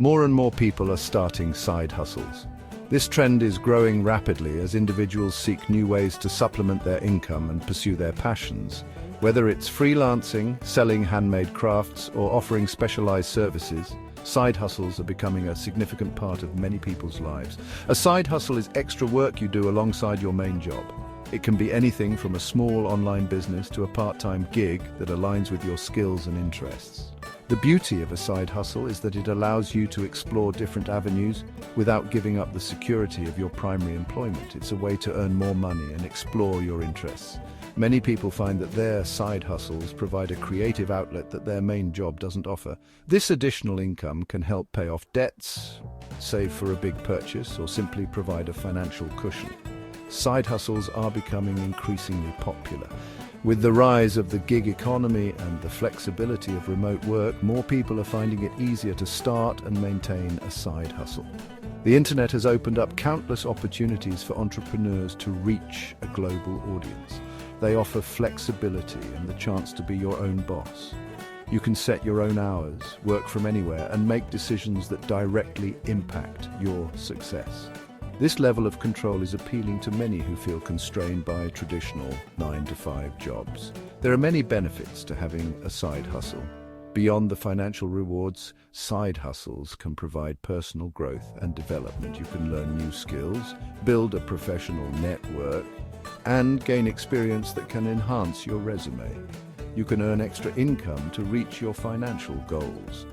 More and more people are starting side hustles. This trend is growing rapidly as individuals seek new ways to supplement their income and pursue their passions. Whether it's freelancing, selling handmade crafts, or offering specialized services, side hustles are becoming a significant part of many people's lives. A side hustle is extra work you do alongside your main job. It can be anything from a small online business to a part-time gig that aligns with your skills and interests. The beauty of a side hustle is that it allows you to explore different avenues without giving up the security of your primary employment. It's a way to earn more money and explore your interests. Many people find that their side hustles provide a creative outlet that their main job doesn't offer. This additional income can help pay off debts, save for a big purchase, or simply provide a financial cushion. Side hustles are becoming increasingly popular. With the rise of the gig economy and the flexibility of remote work, more people are finding it easier to start and maintain a side hustle. The internet has opened up countless opportunities for entrepreneurs to reach a global audience. They offer flexibility and the chance to be your own boss. You can set your own hours, work from anywhere, and make decisions that directly impact your success. This level of control is appealing to many who feel constrained by traditional 9-to-5 jobs. There are many benefits to having a side hustle. Beyond the financial rewards, side hustles can provide personal growth and development. You can learn new skills, build a professional network, and gain experience that can enhance your resume. You can earn extra income to reach your financial goals.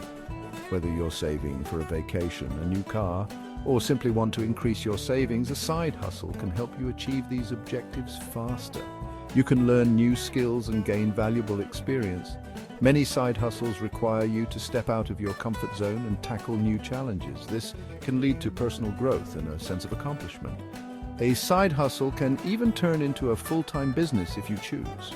Whether you're saving for a vacation, a new car, or simply want to increase your savings, a side hustle can help you achieve these objectives faster. You can learn new skills and gain valuable experience. Many side hustles require you to step out of your comfort zone and tackle new challenges. This can lead to personal growth and a sense of accomplishment. A side hustle can even turn into a full-time business if you choose.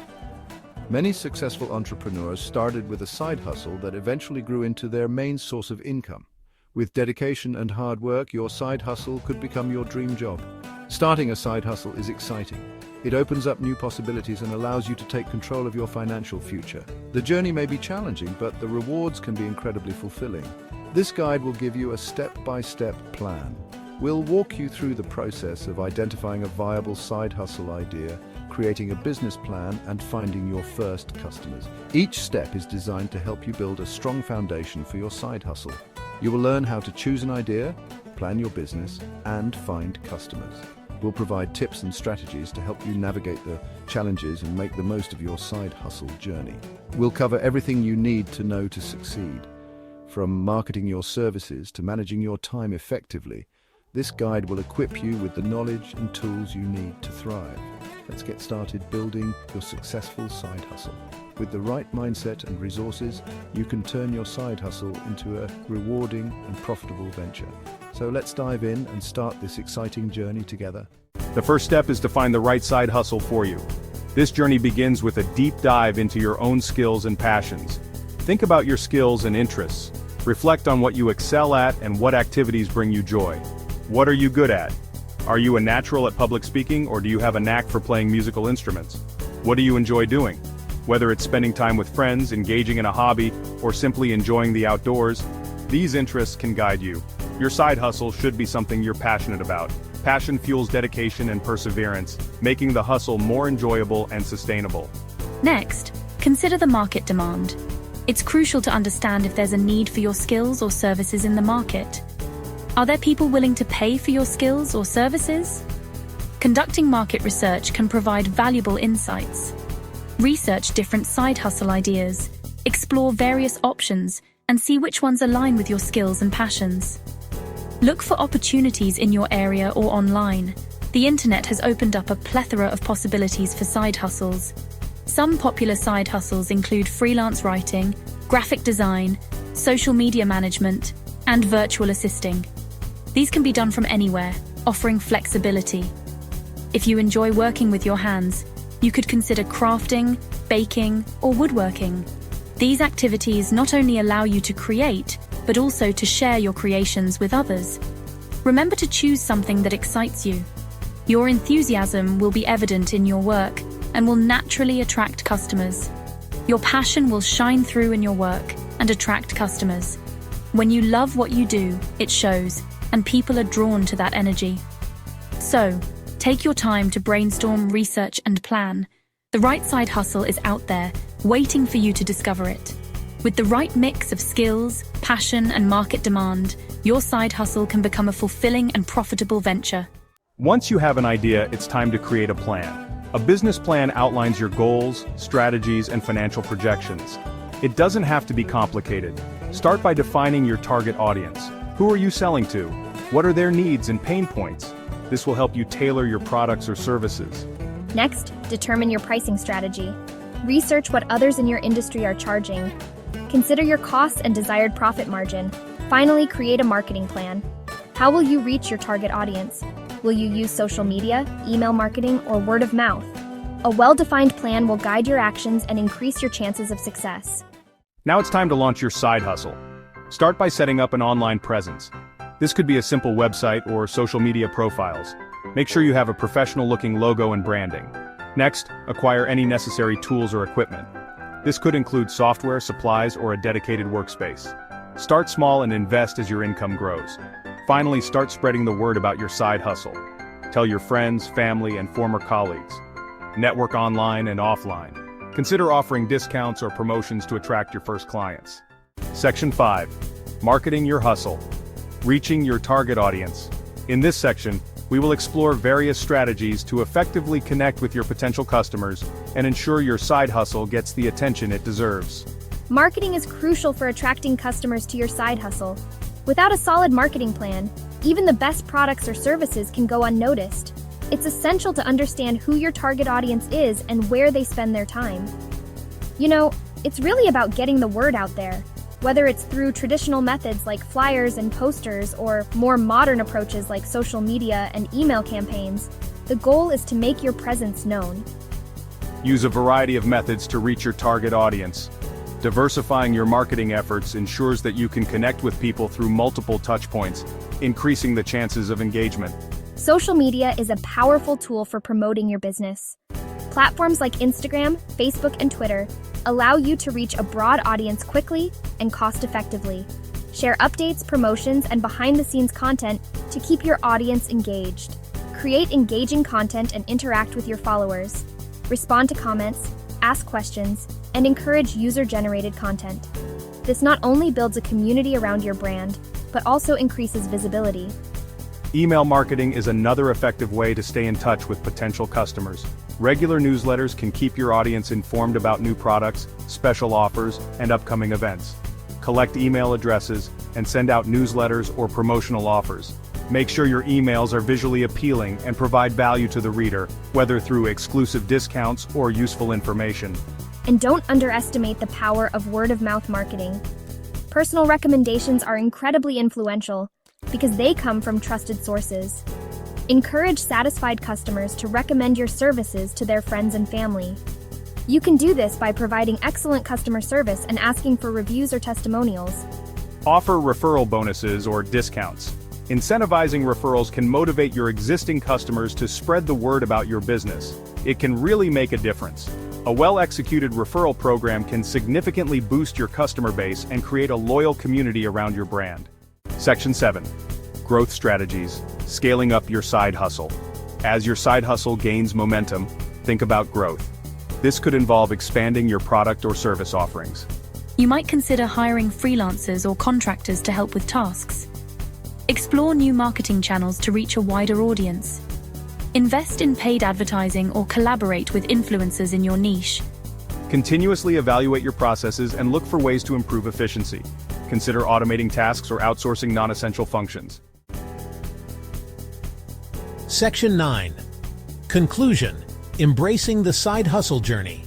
Many successful entrepreneurs started with a side hustle that eventually grew into their main source of income. With dedication and hard work, your side hustle could become your dream job. Starting a side hustle is exciting. It opens up new possibilities and allows you to take control of your financial future. The journey may be challenging, but the rewards can be incredibly fulfilling. This guide will give you a step-by-step plan. We'll walk you through the process of identifying a viable side hustle idea, creating a business plan, and finding your first customers. Each step is designed to help you build a strong foundation for your side hustle. You will learn how to choose an idea, plan your business, and find customers. We'll provide tips and strategies to help you navigate the challenges and make the most of your side hustle journey. We'll cover everything you need to know to succeed. From marketing your services to managing your time effectively, this guide will equip you with the knowledge and tools you need to thrive. Let's get started building your successful side hustle. With the right mindset and resources, you can turn your side hustle into a rewarding and profitable venture. So let's dive in and start this exciting journey together. The first step is to find the right side hustle for you. This journey begins with a deep dive into your own skills and passions. Think about your skills and interests. Reflect on what you excel at and what activities bring you joy. What are you good at? Are you a natural at public speaking, or do you have a knack for playing musical instruments? What do you enjoy doing? Whether it's spending time with friends, engaging in a hobby, or simply enjoying the outdoors, these interests can guide you. Your side hustle should be something you're passionate about. Passion fuels dedication and perseverance, making the hustle more enjoyable and sustainable. Next, consider the market demand. It's crucial to understand if there's a need for your skills or services in the market. Are there people willing to pay for your skills or services? Conducting market research can provide valuable insights. Research different side hustle ideas, explore various options, and see which ones align with your skills and passions. Look for opportunities in your area or online. The internet has opened up a plethora of possibilities for side hustles. Some popular side hustles include freelance writing, graphic design, social media management, and virtual assisting. These can be done from anywhere, offering flexibility. If you enjoy working with your hands, you could consider crafting, baking, or woodworking. These activities not only allow you to create, but also to share your creations with others. Remember to choose something that excites you. Your enthusiasm will be evident in your work and will naturally attract customers. Your passion will shine through in your work and attract customers. When you love what you do, it shows, and people are drawn to that energy. So, take your time to brainstorm, research, and plan. The right side hustle is out there, waiting for you to discover it. With the right mix of skills, passion, and market demand, your side hustle can become a fulfilling and profitable venture. Once you have an idea, it's time to create a plan. A business plan outlines your goals, strategies, and financial projections. It doesn't have to be complicated. Start by defining your target audience. Who are you selling to? What are their needs and pain points? This will help you tailor your products or services. Next, determine your pricing strategy. Research what others in your industry are charging. Consider your costs and desired profit margin. Finally, create a marketing plan. How will you reach your target audience? Will you use social media, email marketing, or word of mouth? A well-defined plan will guide your actions and increase your chances of success. Now it's time to launch your side hustle. Start by setting up an online presence. This could be a simple website or social media profiles. Make sure you have a professional-looking logo and branding. Next, acquire any necessary tools or equipment. This could include software, supplies, or a dedicated workspace. Start small and invest as your income grows. Finally, start spreading the word about your side hustle. Tell your friends, family, and former colleagues. Network online and offline. Consider offering discounts or promotions to attract your first clients. Section 5. Marketing your hustle. Reaching your target audience. In this section, we will explore various strategies to effectively connect with your potential customers and ensure your side hustle gets the attention it deserves. Marketing is crucial for attracting customers to your side hustle. Without a solid marketing plan, even the best products or services can go unnoticed. It's essential to understand who your target audience is and where they spend their time. You know, it's really about getting the word out there. Whether it's through traditional methods like flyers and posters or more modern approaches like social media and email campaigns, the goal is to make your presence known. Use a variety of methods to reach your target audience. Diversifying your marketing efforts ensures that you can connect with people through multiple touchpoints, increasing the chances of engagement. Social media is a powerful tool for promoting your business. Platforms like Instagram, Facebook, and Twitter allow you to reach a broad audience quickly and cost-effectively. Share updates, promotions, and behind-the-scenes content to keep your audience engaged. Create engaging content and interact with your followers. Respond to comments, ask questions, and encourage user-generated content. This not only builds a community around your brand, but also increases visibility. Email marketing is another effective way to stay in touch with potential customers. Regular newsletters can keep your audience informed about new products, special offers, and upcoming events. Collect email addresses and send out newsletters or promotional offers. Make sure your emails are visually appealing and provide value to the reader, whether through exclusive discounts or useful information. And don't underestimate the power of word-of-mouth marketing. Personal recommendations are incredibly influential because they come from trusted sources. Encourage satisfied customers to recommend your services to their friends and family. You can do this by providing excellent customer service and asking for reviews or testimonials. Offer referral bonuses or discounts. Incentivizing referrals can motivate your existing customers to spread the word about your business. It can really make a difference. A well-executed referral program can significantly boost your customer base and create a loyal community around your brand. Section 7. Growth strategies. Scaling up your side hustle. As your side hustle gains momentum, think about growth. This could involve expanding your product or service offerings. You might consider hiring freelancers or contractors to help with tasks. Explore new marketing channels to reach a wider audience. Invest in paid advertising or collaborate with influencers in your niche. Continuously evaluate your processes and look for ways to improve efficiency. Consider automating tasks or outsourcing non-essential functions. Section 9. Conclusion. Embracing the side hustle journey.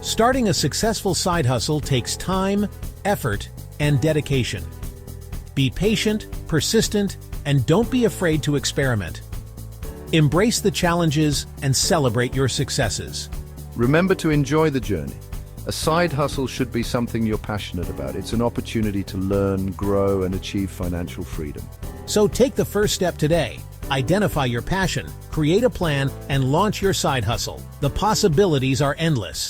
Starting a successful side hustle takes time, effort, and dedication. Be patient, persistent, and don't be afraid to experiment. Embrace the challenges and celebrate your successes. Remember to enjoy the journey. A side hustle should be something you're passionate about. It's an opportunity to learn, grow, and achieve financial freedom. So take the first step today. Identify your passion, create a plan, and launch your side hustle. The possibilities are endless.